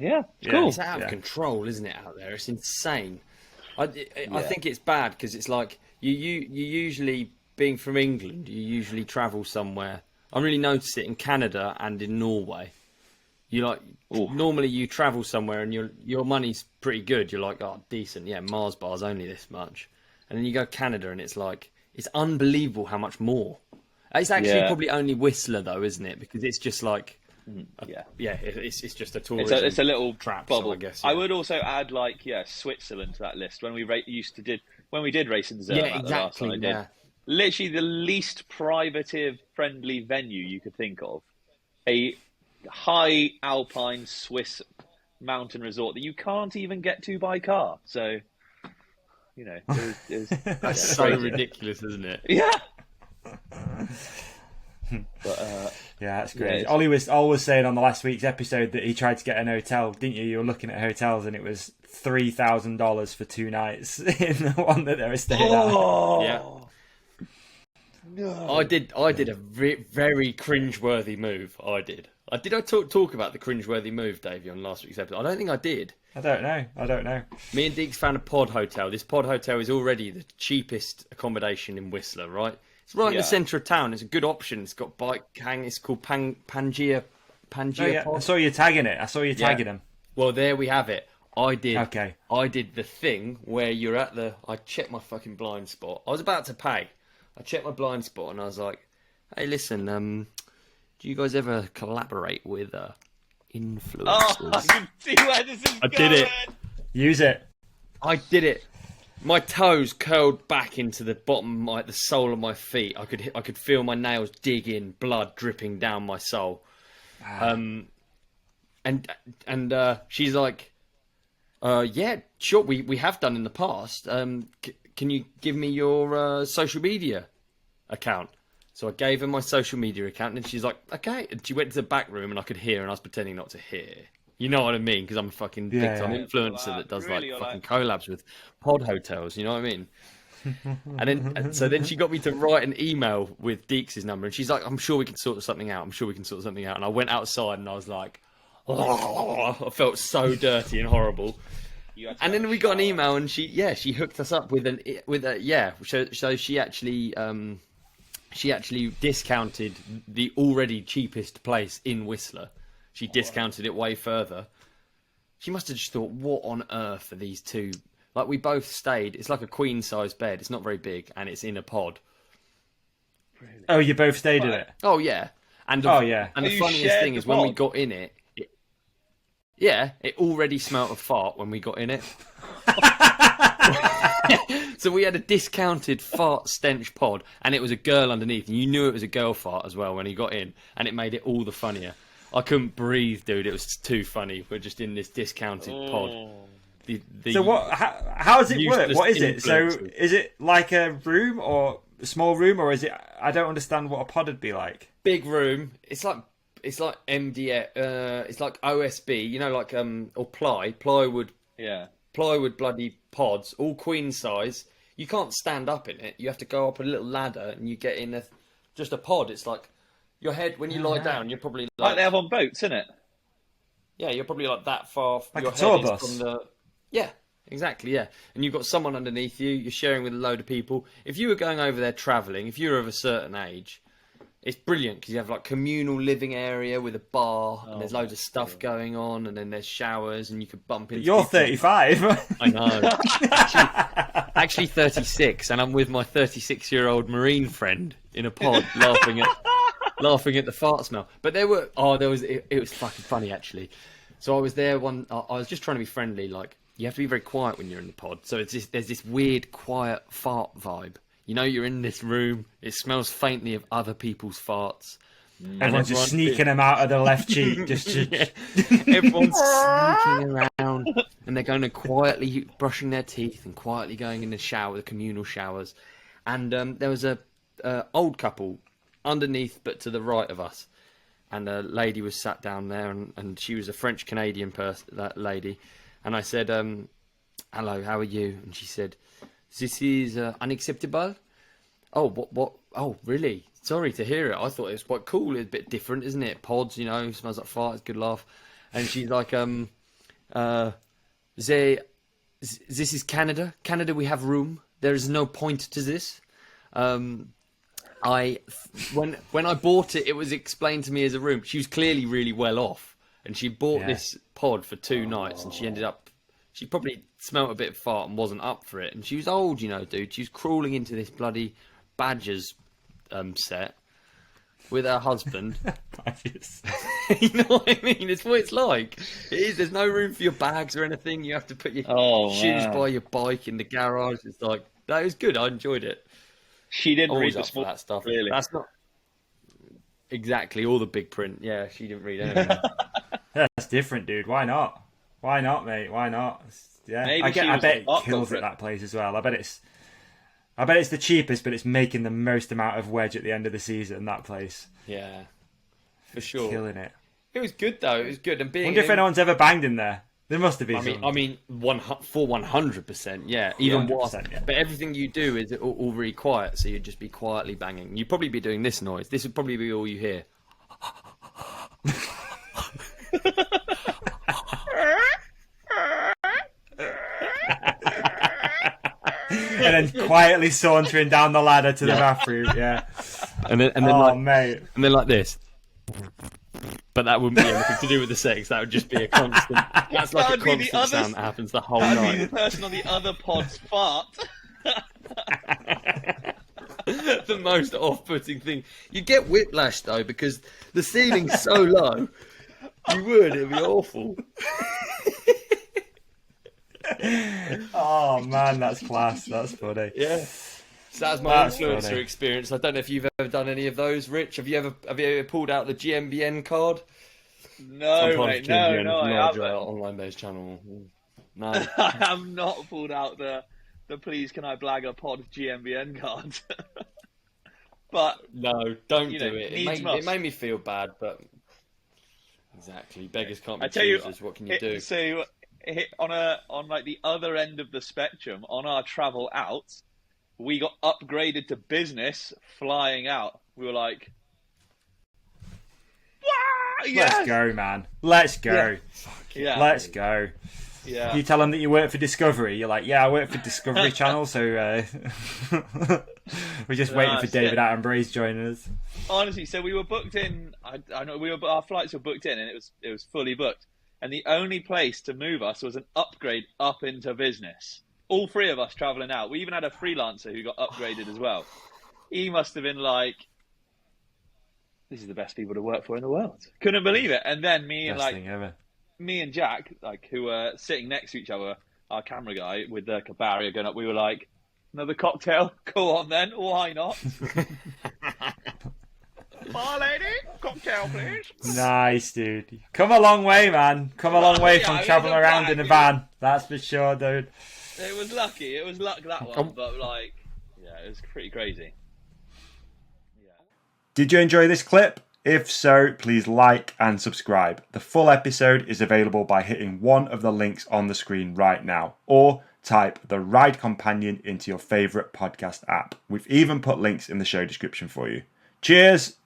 Yeah, it's cool. It's out of control, isn't it, out there? It's insane. I think it's bad because it's like you usually, being from England, you usually travel somewhere. I really notice it in Canada and in Norway. Normally you travel somewhere and your money's pretty good. You're like, oh, decent, yeah, Mars bar's only this much. And then you go Canada and it's like, it's unbelievable how much more. It's actually probably only Whistler though, isn't it? Because it's just like, it's just a tourism. It's a little trap bubble. So I guess. I would also add Switzerland to that list when we did race in Zurich. Yeah, exactly. Literally the least privative friendly venue you could think of. A high alpine Swiss mountain resort that you can't even get to by car. So, that's so ridiculous, isn't it? Yeah. But, that's great. Olly was always saying on the last week's episode that he tried to get an hotel, didn't you? You were looking at hotels and it was $3,000 for 2 nights in the one that they were staying at. Yeah. No. I did a very cringe-worthy move. Did I talk about the cringe-worthy move, Davey, on last week's episode? I don't think I did. I don't know. Me and Deeks found a pod hotel. This pod hotel is already the cheapest accommodation in Whistler, right? It's right in the centre of town. It's a good option. It's got bike hang. It's called Pangea Pod. I saw you tagging it. I saw you tagging them. Well, there we have it. I did the thing where you're at I checked my fucking blind spot. I was about to pay. I checked my blind spot and I was like, hey, listen, do you guys ever collaborate with influencers? Oh, I can see where this is going. I did it. Use it. I did it. My toes curled back into the bottom, like the sole of my feet. I could feel my nails dig in, blood dripping down my sole. And she's like, yeah, sure, we have done in the past. Can you give me your social media account? So I gave her my social media account, and she's like, okay. And she went to the back room, and I could hear, and I was pretending not to hear. You know what I mean? Because I'm a fucking big-time influencer that does fucking collabs with pod hotels. You know what I mean? And then she got me to write an email with Deeks' number, and she's like, I'm sure we can sort something out. And I went outside, and I was like, oh, I felt so dirty and horrible. And then we got an email, and she hooked us up with So she actually discounted the already cheapest place in Whistler. She discounted it way further. She must have just thought, what on earth are these two? Like, we both stayed. It's like a queen-size bed. It's not very big, and it's in a pod. Really? Oh, you both stayed in it? Oh, yeah. And the funniest thing is when we got in it, it already smelt of fart when we got in it. So we had a discounted fart stench pod, and it was a girl underneath, and you knew it was a girl fart as well when he got in, and it made it all the funnier. I couldn't breathe, dude. It was too funny. We're just in this discounted pod. So what? How does it work? What is it? So is it like a room or a small room, or is it? I don't understand what a pod would be like. Big room. It's like MDF. It's like OSB. You know, like or plywood. Yeah. Plywood bloody pods, all queen size. You can't stand up in it. You have to go up a little ladder, and you get in just a pod. It's like your head when you lie down. You're probably like they have on boats, isn't it? Yeah, you're probably like that far. Like your a tour head bus. Is from the. Yeah, exactly. Yeah, and you've got someone underneath you. You're sharing with a load of people. If you were going over there travelling, if you were of a certain age, it's brilliant because you have like communal living area with a bar, and there's loads of stuff going on, and then there's showers, and you could bump into. But you're 35. I know. Actually 36, and I'm with my 36-year-old Marine friend in a pod, laughing at the fart smell. But it was fucking funny actually. So I was there I was just trying to be friendly. Like, you have to be very quiet when you're in the pod. So there's this weird quiet fart vibe. You know, you're in this room. It smells faintly of other people's farts. Everyone's just sneaking them out of the left cheek. Everyone's sneaking around, and they're going to quietly brushing their teeth and quietly going in the shower, the communal showers. And there was a old couple underneath, but to the right of us. And a lady was sat down there, and she was a French-Canadian person, that lady. And I said, hello, how are you? And she said, this is unacceptable. Oh, what? Oh, really? Sorry to hear it. I thought it was quite cool. It's a bit different, isn't it? Pods, you know, smells like fart. It's a good laugh. And she's like, This is Canada. Canada, we have room. There is no point to this. When I bought it, it was explained to me as a room. She was clearly really well off, and she bought this pod for 2 nights, and she probably smelt a bit of fart and wasn't up for it. And she was old, dude. She was crawling into this bloody Badgers set with her husband. You know what I mean? It's what it's like. It is. There's no room for your bags or anything. You have to put your shoes by your bike in the garage. It's like, that was good. I enjoyed it. She didn't Always read up for that stuff. Really. That's not exactly all the big print. Yeah, she didn't read anything. That's different, dude. Why not? Why not, mate? Why not? Yeah, I bet it kills at that place as well. I bet it's the cheapest, but it's making the most amount of wedge at the end of the season. That place. Yeah, for sure. Killing it. It was good though. It was good. And I wonder if anyone's ever banged in there. There must have been. I mean, for 100%. Yeah, even worse. Yeah. But everything you do is all really quiet, so you'd just be quietly banging. You'd probably be doing this noise. This would probably be all you hear. And then quietly sauntering down the ladder to the bathroom, yeah. And then mate. And then like this. But that wouldn't be anything to do with the sex. That would just be a constant. That's like a constant sound that happens the whole night. That'd be the person on the other pod's fart. The most off-putting thing. You get whiplash though because the ceiling's so low. You would. It'd be awful. Oh man, that's class. That's funny. Yeah. So that's my influencer experience. I don't know if you've ever done any of those, Rich. Have you ever pulled out the GMBN card? No, mate. No, I haven't. Online-based channel. No, I have not pulled out the please can I blag a pod GMBN card. But no, don't do it. It made me feel bad, but exactly, beggars can't be choosers. What can you do? So on like the other end of the spectrum, on our travel out, we got upgraded to business flying out. We were like, wow, yes! Let's go, man. Let's go. Yeah. Let's go. Yeah. You tell them that you work for Discovery. You're like, yeah, I work for Discovery Channel, so we're just waiting for David Attenborough's joining us. Honestly, so we were booked in. I know our flights were booked in, and it was fully booked. And the only place to move us was an upgrade up into business. All 3 of us travelling out. We even had a freelancer who got upgraded as well. He must have been like, this is the best people to work for in the world. Couldn't believe it. And then me and Jack, like, who were sitting next to each other, our camera guy with the barrier going up, we were like, another cocktail? Go on then. Why not? My lady, cocktail, please. Nice, dude. Come a long way, man. Come a long way from travelling around in a van. That's for sure, dude. It was lucky. It was luck, that one. But, like, yeah, it was pretty crazy. Yeah. Did you enjoy this clip? If so, please like and subscribe. The full episode is available by hitting one of the links on the screen right now, or type The Ride Companion into your favourite podcast app. We've even put links in the show description for you. Cheers!